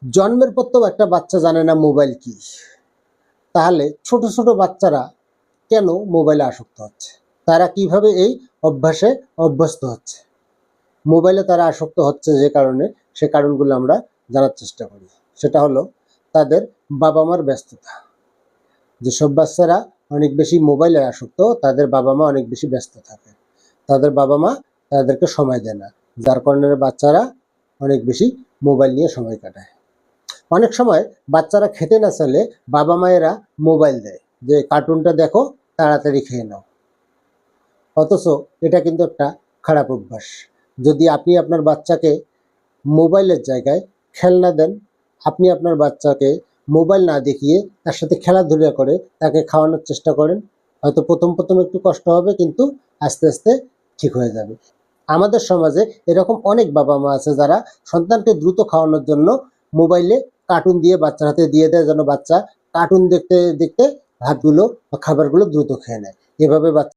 জন্মের পর তো একটা বাচ্চা জানে না মোবাইল কি। তাহলে ছোট ছোট বাচ্চারা কেন মোবাইলে আসক্ত হচ্ছে? তারা কিভাবে এই অভ্যাসে অভ্যস্ত হচ্ছে? মোবাইলে তারা আসক্ত হচ্ছে যে কারণে, সে কারণগুলো আমরা জানার চেষ্টা করি। সেটা হলো তাদের বাবা মার ব্যস্ততা। যেসব বাচ্চারা অনেক বেশি মোবাইলে আসক্ত, তাদের বাবা মা অনেক বেশি ব্যস্ত থাকে। তাদের বাবা মা তাদেরকে সময় দেয় না, যার কারণে বাচ্চারা অনেক বেশি মোবাইল নিয়ে সময় কাটায়। অনেক সময় বাচ্চারা খেতে না চাইলে বাবা মায়েরা মোবাইল দেয়, যে কার্টুনটা দেখো, তাড়াতাড়ি খেয়ে নাও। অথচ এটা কিন্তু একটা খারাপ অভ্যাস। যদি আপনি আপনার বাচ্চাকে মোবাইলের জায়গায় খেলনা দেন, আপনি আপনার বাচ্চাকে মোবাইল না দেখিয়ে তার সাথে খেলাধুলা করে তাকে খাওয়ানোর চেষ্টা করেন, হয়তো প্রথম প্রথম একটু কষ্ট হবে, কিন্তু আস্তে আস্তে ঠিক হয়ে যাবে। আমাদের সমাজে এরকম অনেক বাবা মা আছে যারা সন্তানকে দ্রুত খাওয়ানোর জন্য মোবাইলে কার্টুন দিয়ে বাচ্চার হাতে দিয়ে দেয়, যেন বাচ্চা কার্টুন দেখতে দেখতে ভাতগুলো বা খাবারগুলো দ্রুত খেয়ে নেয়। এভাবে বাচ্চা